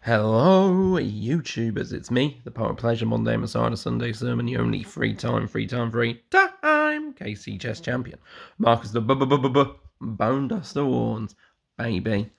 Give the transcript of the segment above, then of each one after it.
Hello, YouTubers. It's me, the Poet of Pleasure, Monday Messiah, Sunday Sermon, the only free time, KC Chess Champion. Marcus the Bone Duster Warns, baby.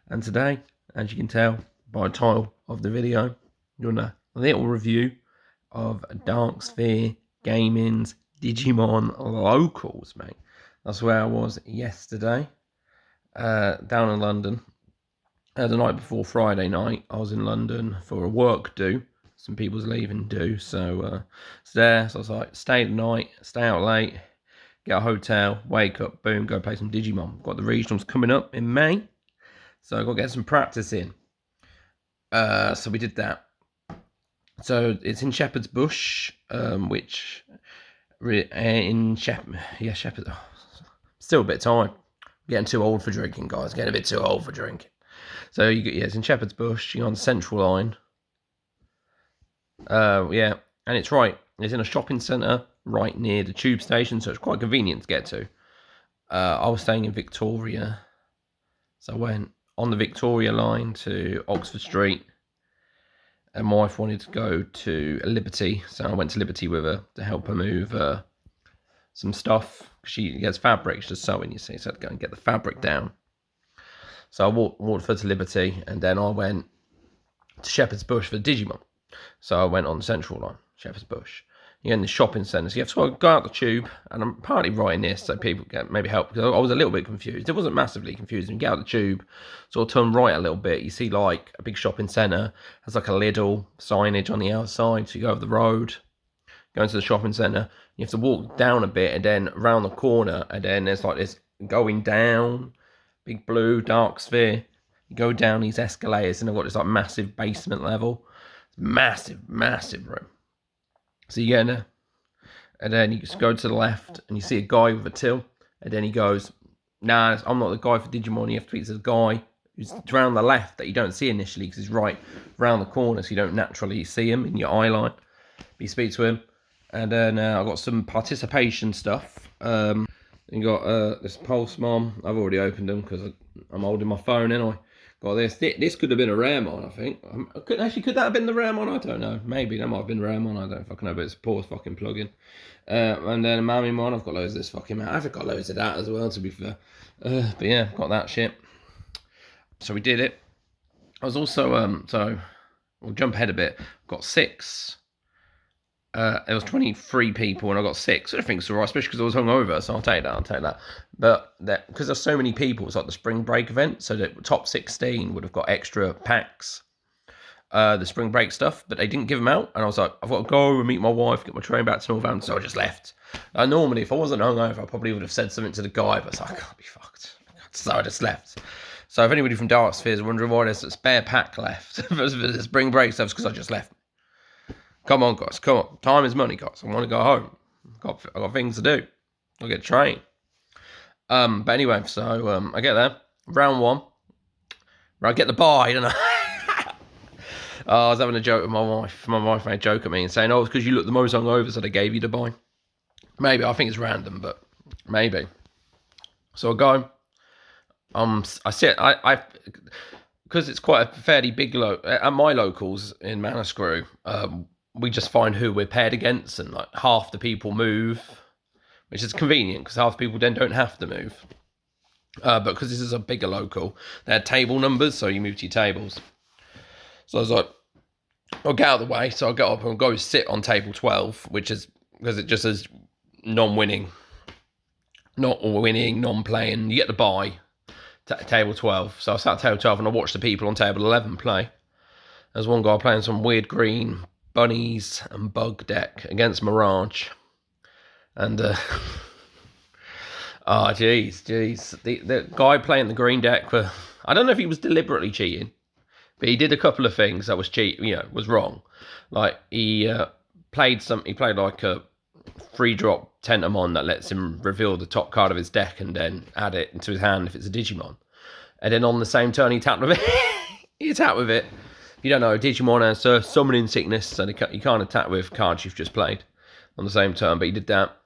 And today, as you can tell by the title of the video, I'm doing a little review of Dark Sphere Gaming's Digimon Locals, mate. That's where I was yesterday, down in London. The night before Friday night, I was in London for a work do. Some people's leaving do, so it's there. So I was like, stay the night, stay out late, get a hotel, wake up, boom, go play some Digimon. Got the regionals coming up in May, so I've got to get some practice in. So we did that. So it's in Shepherd's Bush, which in Shepherd. Oh, still a bit tired. Getting too old for drinking, guys. Getting a bit too old for drinking. So it's in Shepherd's Bush. You're on the Central Line. And it's right. It's in a shopping centre right near the tube station, so it's quite convenient to get to. I was staying in Victoria, so I went on the Victoria line to Oxford Street, and my wife wanted to go to Liberty, so I went to Liberty with her to help her move some stuff. She gets fabric, she's sewing, you see, so I had to go and get the fabric down. So I walked her to Liberty, and then I went to Shepherd's Bush for Digimon. So I went on the Central Line, Shepherd's Bush. You're in the shopping centre, so you have to go out the tube, and I'm partly writing this so people get maybe help, because I was a little bit confused. It wasn't massively confusing. You get out the tube, sort of turn right a little bit, you see like a big shopping centre, has like a Lidl signage on the outside, so you go over the road, go into the shopping centre, you have to walk down a bit, and then around the corner, and then there's like this going down, big blue dark sphere. You go down these escalators, and I've got this like massive basement level. Massive room. So you get in there, and then you just go to the left, and you see a guy with a till, and then he goes, nah, I'm not the guy for Digimon. You have to speak to the guy who's around the left that you don't see initially, because he's right around the corner, so you don't naturally see him in your eye line. But you speak to him, and then I've got some participation stuff. You got this Pulse Mom. I've already opened them because I'm holding my phone anyway. Got this. This could have been a rare mon, I think. Could that have been the rare mon? I don't know. Maybe that might have been rare mon. I don't fucking know, but it's a poor fucking plug-in. And then a Mammy mon. I've got loads of this fucking man. I've got loads of that as well, to be fair. But yeah, got that shit. So we did it. I was also so we'll jump ahead a bit. Got 6. There was 23 people and I got 6. I think it's alright, especially because I was hungover, so I'll take that. But because there's so many people, it's like the spring break event, so the top 16 would have got extra packs, the spring break stuff, but they didn't give them out, and I was like, I've got to go and meet my wife, get my train back to Northampton, so I just left. Normally, if I wasn't hungover, I probably would have said something to the guy, but I can't be fucked. So I just left. So if anybody from Dark Sphere is wondering why there's a spare pack left for the spring break stuff, it's because I just left. Come on, guys. Come on. Time is money, guys. I want to go home. I've got things to do. I'll get a train. But anyway, so I get there. Round 1. I get the buy, don't I? I was having a joke with my wife. My wife made a joke at me and saying, oh, it's because you look the most hungover, so they gave you the buy. Maybe. I think it's random, but maybe. So I go. I sit. Because it's quite a fairly big at my locals in Manascrew, we just find who we're paired against, and like half the people move, which is convenient because half the people then don't have to move. But because this is a bigger local, they had table numbers, so you move to your tables. So I was like, I'll get out of the way, so I'll get up and go sit on table 12, which is because it just says non-winning, non-playing. You get the buy. Table 12. So I sat at table 12 and I watched the people on table 11 play. There's one guy playing some weird green bunnies and bug deck against Mirage. And, oh, jeez. The guy playing the green deck, I don't know if he was deliberately cheating, but he did a couple of things that was was wrong. Like, he played like a free drop Tentamon that lets him reveal the top card of his deck and then add it into his hand if it's a Digimon. And then on the same turn, he tapped with it. He attacked with it. If you don't know, Digimon has summoning sickness, so you can't attack with cards you've just played on the same turn, but he did that.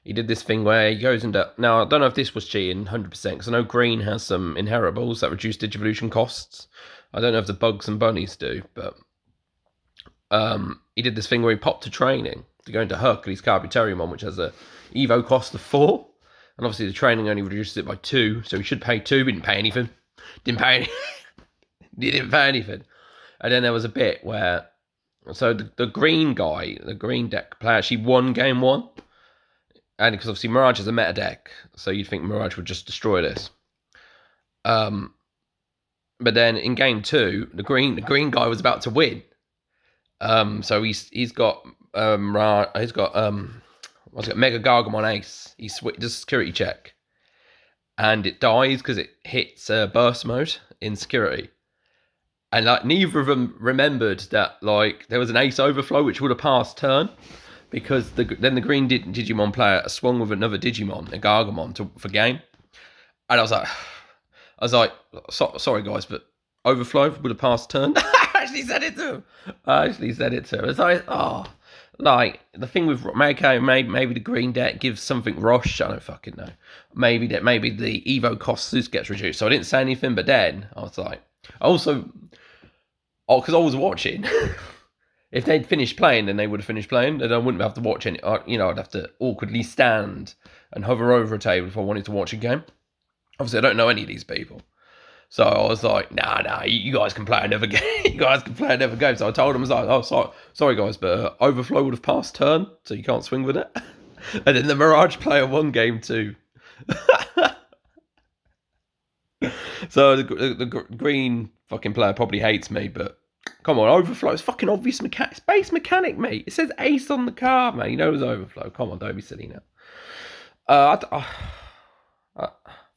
he did this thing where he goes into... Now, I don't know if this was cheating 100%, because I know Green has some inheritables that reduce Digivolution costs. I don't know if the Bugs and Bunnies do, but he did this thing where he popped to training to go into Hercules Carbuteriumon, which has a Evo cost of 4. And obviously the training only reduces it by 2, so he should pay 2, but didn't pay anything. He didn't pay anything. And then there was a bit where... So the green guy, the green deck player, actually won game 1. And because obviously Mirage is a meta deck, so you'd think Mirage would just destroy this. But then in game 2, the green guy was about to win. So he's got Mega Gargamon Ace. He does security check, and it dies because it hits burst mode in security. And like neither of them remembered that like there was an Ace overflow which would have passed turn, because then the green Digimon player swung with another Digimon, a Gargamon, for game. And I was like, sorry guys, but overflow would have passed turn. I actually said it to him. It's like, like the thing with maybe the green deck gives something rush. I don't fucking know. Maybe the Evo cost gets reduced. So I didn't say anything. But then I was like, because I was watching. If they'd finished playing, then they would have finished playing. Then I wouldn't have to watch any. I'd have to awkwardly stand and hover over a table if I wanted to watch a game. Obviously, I don't know any of these people. So I was like, nah, you guys can play another game. So I told them, I was like, oh, sorry guys, but Overflow would have passed turn, so you can't swing with it. And then the Mirage player won game 2. So the green fucking player probably hates me, but come on, Overflow. It's fucking obvious mechanic. It's base mechanic, mate. It says Ace on the card, mate. You know it's Overflow. Come on, don't be silly now. I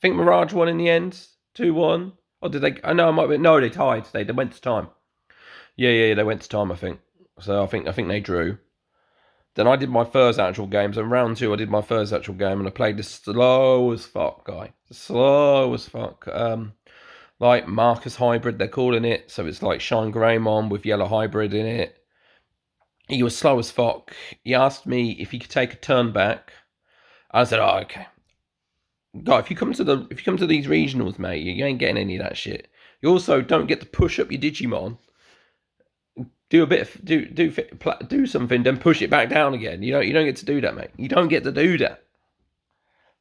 think Mirage won in the end, 2-1. Or did they? I know, no, they tied. They went to time. Yeah, they went to time. I think. So I think they drew. Then I did my first actual game. So in round 2, I did my first actual game, and I played the slow as fuck guy. Slow as fuck. Like Marcus Hybrid, they're calling it. So it's like Shine Greymon with Yellow Hybrid in it. He was slow as fuck. He asked me if he could take a turn back. I said, oh, okay. God, if you come to these regionals, mate, you ain't getting any of that shit. You also don't get to push up your Digimon, do a bit of do something, then push it back down again. You don't get to do that, mate. You don't get to do that.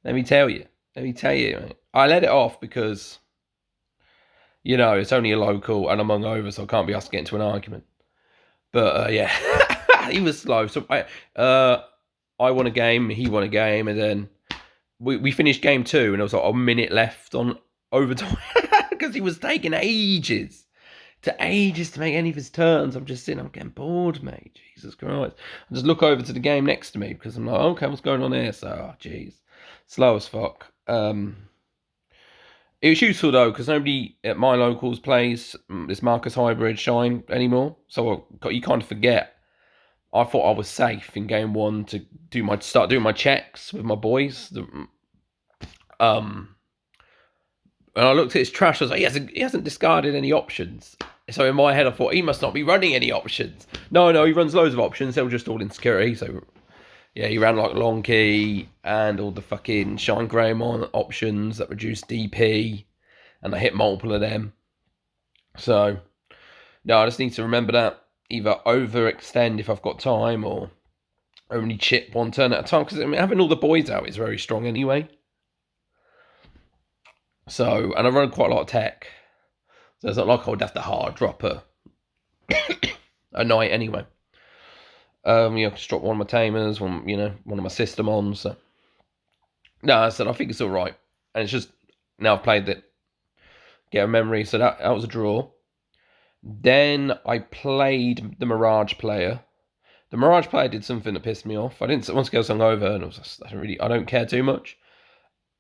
Let me tell you, mate. I let it off because it's only a local and I'm hungover, so I can't be asked to get into an argument. But yeah, he was slow. So I won a game, he won a game, and then we finished game 2, and there was like a minute left on overtime because he was taking ages to make any of his turns. I'm just sitting, I'm getting bored, mate. Jesus Christ. I just look over to the game next to me because I'm like, okay, what's going on here? So, jeez. Slow as fuck. It was useful though, because nobody at my locals plays this Marcus Hybrid Shine anymore. So you kind of forget. I thought I was safe in game 1 to start doing my checks with my boys. And I looked at his trash. I was like, he hasn't discarded any options. So in my head, I thought he must not be running any options. No, he runs loads of options. They were just all in security. So yeah, he ran like Long Key and all the fucking Shine Greymon options that reduce DP, and I hit multiple of them. So no, I just need to remember that. Either overextend if I've got time, or only chip one turn at a time. Because having all the boys out is very strong anyway. So, and I run quite a lot of tech. So it's not like I would have to hard drop a night anyway. Just drop one of my tamers, one of my systemons. So. No, I said I think it's all right. And it's just, now I've played it, get a memory. So that was a draw. Then I played the Mirage player. The Mirage player did something that pissed me off. Once again, I was hungover, and I don't care too much.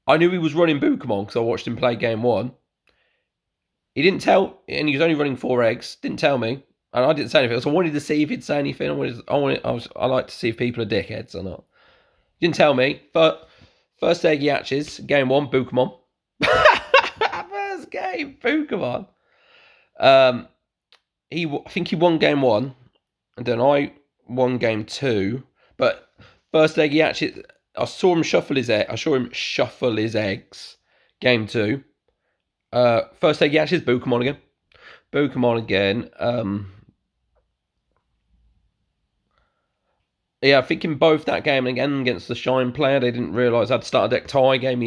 I knew he was running Bukamon because I watched him play game 1. He didn't tell, and he was only running 4 eggs. Didn't tell me, and I didn't say anything. So I wanted to see if he'd say anything. I like to see if people are dickheads or not. He didn't tell me. But first egg he hatches, game 1, Bukamon. First game, Bukamon. I think he won game 1, and then I won game 2. But first egg he hatches, I saw him shuffle his egg. I saw him shuffle his eggs. Game 2. First egg he hatches, Bukamon again. Bukamon again. Yeah, I think in both that game and again against the Shine player, they didn't realise I'd start a deck tie game.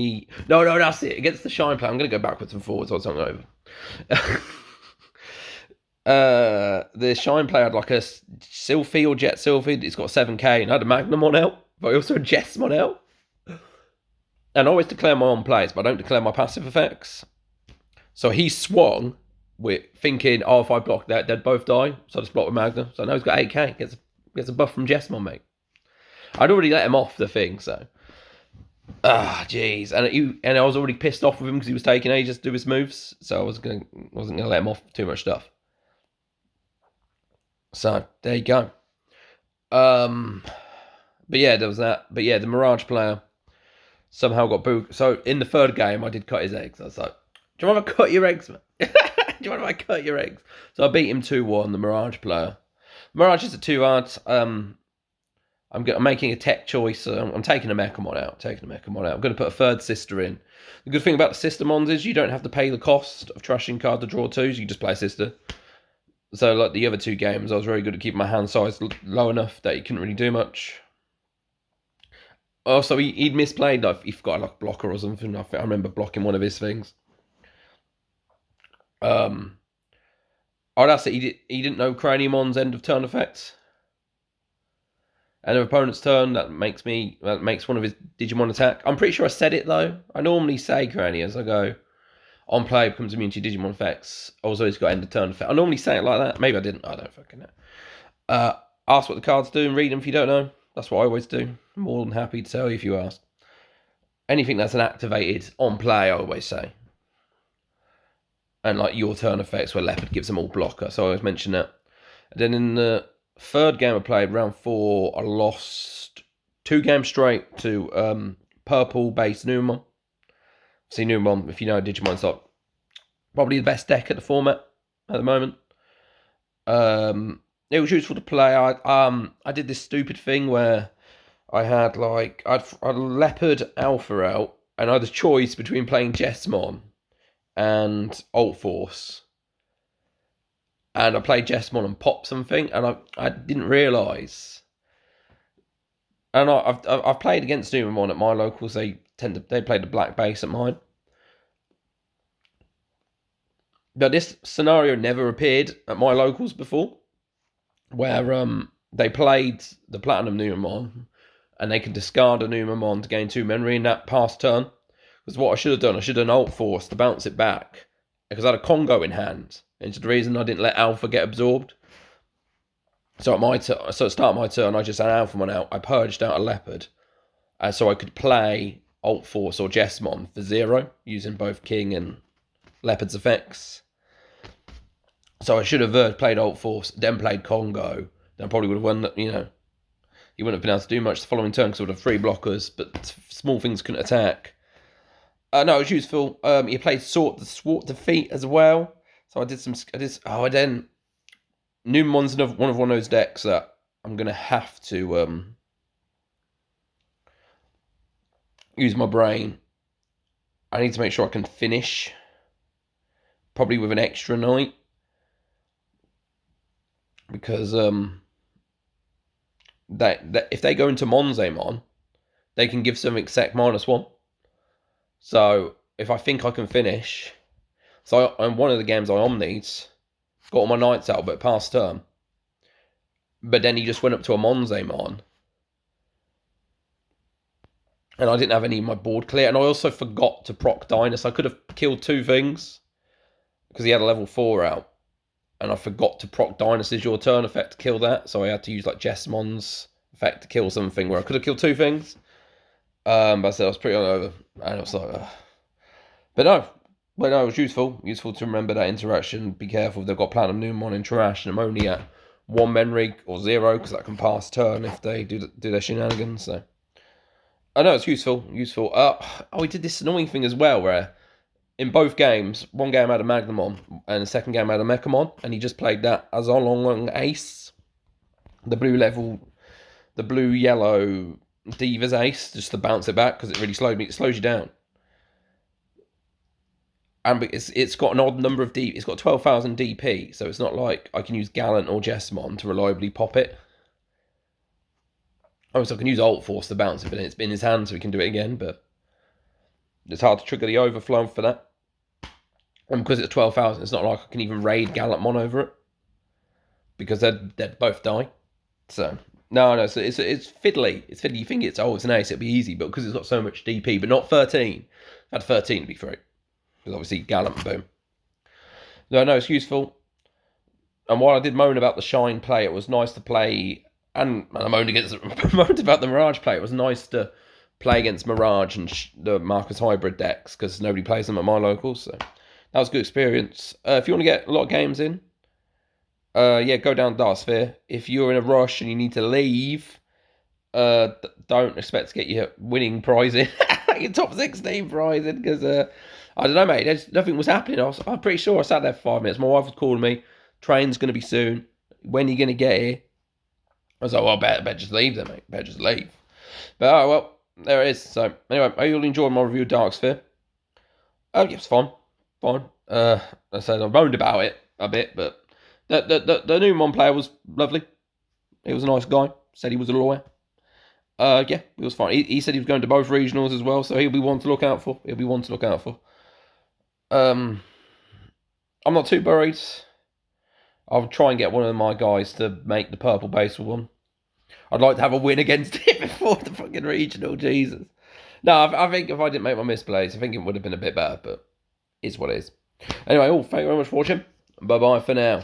No, that's it. Against the Shine player, I'm going to go backwards and forwards. I was over. The Shine player had like a Sylphie or Jet Sylphie. It's got 7k and I had a Magnamon out, but I also had Jesmon out. And I always declare my on plays, but I don't declare my passive effects. So he swung with thinking, oh, if I block that, they'd both die. So I just block with Magna. So now he's got 8k. Gets a buff from Jesmon, mate. I'd already let him off the thing, so. Jeez. And I was already pissed off with him because he was taking ages to do his moves. So I wasn't gonna let him off too much stuff. So there you go. But yeah, there was that. But yeah, the Mirage player somehow got booed. So in the third game, I did cut his eggs. I was like, do you want to cut your eggs, man? Do you want to cut your eggs? So I beat him 2-1, the Mirage player. Mirage is a 2-hard. I'm making a tech choice. I'm taking a Mechamon out. I'm going to put a third sister in. The good thing about the sister mons is you don't have to pay the cost of trashing card to draw 2s. You just play a sister. So like the other 2 games, I was very good at keeping my hand size low enough that he couldn't really do much. Also, he'd misplayed. Like, he forgot like blocker or something. I remember blocking one of his things. I'd say he didn't know Craniumon's end of turn effects. End of opponent's turn, that makes one of his Digimon attack. I'm pretty sure I said it though. I normally say Cranius. I go, on play becomes immune to Digimon effects. Also, he's got end of turn effect. I normally say it like that. Maybe I didn't. I don't fucking know. Ask what the cards do and read them if you don't know. That's what I always do. I'm more than happy to tell you if you ask. Anything that's an activated on play, I always say. And like your turn effects where Leopard gives them all blocker. So I always mention that. And then in the third game I played, round 4, I lost 2 games straight to purple-based Numemon. See, Numemon, if you know Digimon's like probably the best deck at the format at the moment. It was useful to play. I did this stupid thing where I had like I'd Leopard Alpha out, and I had a choice between playing Jesmon and Alt Force. And I played Jesmon and popped something, and I didn't realise. And I've played against Numemon at my locals. They play the black base at mine. But this scenario never appeared at my locals before, where they played the Platinum Numemon, and they can discard a Numemon to gain 2 memory in that past turn. Because what I should have done, I should have done Alt Force to bounce it back, because I had a Congo in hand. And it's the reason I didn't let Alpha get absorbed. So at the start of my turn, I just had Alphamon out. I purged out a Leopard, so I could play Alt Force or Jesmon for 0 using both King and Leopard's effects. So I should have played Alt Force, then played Congo. Then I probably would have won. He wouldn't have been able to do much the following turn because I would have 3 blockers, but small things couldn't attack. No, it was useful. He played Swart Defeat as well. So then Numemon's one of those decks that I'm gonna have to use my brain. I need to make sure I can finish, probably with an extra night, because that if they go into Monzemon, they can give something sec -1. So if I think I can finish. So on one of the games I omnied, got all my knights out, but past turn. But then he just went up to a Monzemon. And I didn't have any of my board clear. And I also forgot to proc Dynus. I could have killed 2 things, because he had a level 4 out. And I forgot to proc Dynus as your turn effect to kill that. So I had to use like Jesmon's effect to kill something where I could have killed 2 things. But I said I was pretty hungover. And I was like, But no, it was useful. Useful to remember that interaction. Be careful, they've got Platinum Numemon in trash, and I'm only at 1 memory or 0, because that can pass turn if they do their shenanigans. So I know it's useful. We did this annoying thing as well, where in both games, one game I had a Magnamon, and the second game I had a Mechamon, and he just played that as a long ace. The blue yellow Diva's Ace just to bounce it back because it really slowed me. It slows you down. And it's got an odd number of DP. It's got 12,000 DP, so it's not like I can use Gallant or Jessamon to reliably pop it. Obviously, I can use Alt Force to bounce it, but it's in his hand, so we can do it again. But it's hard to trigger the overflow for that. And because it's 12,000, it's not like I can even raid Gallantmon over it because they'd both die. So no, so it's fiddly. It's fiddly. You think it's an ace, it'll be easy, but because it's got so much DP, but not 13. If I had 13, it'd be free. Because obviously Gallant, boom. No, it's useful. And while I did moan about the Shine play, it was nice to play. And I moaned about the Mirage play. It was nice to play against Mirage and the Marcus Hybrid decks because nobody plays them at my locals. So that was a good experience. If you want to get a lot of games in, go down Dark Sphere. If you're in a rush and you need to leave, don't expect to get your winning prize in, your top 16 prize in, because I don't know, mate. Nothing was happening. I'm pretty sure I sat there for 5 minutes. My wife was calling me. Train's going to be soon. When are you going to get here? I was like, well, I better just leave then, mate. Better just leave. But, oh, well, there it is. So, anyway, I hope you'll enjoy my review of Dark Sphere. Oh, yeah, it's fine. Fine. I said I moaned about it a bit, but the new Mon player was lovely. He was a nice guy. Said he was a lawyer. Yeah, it was fine. He said he was going to both regionals as well, so he'll be one to look out for. I'm not too worried. I'll try and get one of my guys to make the purple basal one. I'd like to have a win against him before the fucking regional, Jesus. No, I think if I didn't make my misplays, I think it would have been a bit better, but it's what it is. Anyway, thank you very much for watching. Bye-bye for now.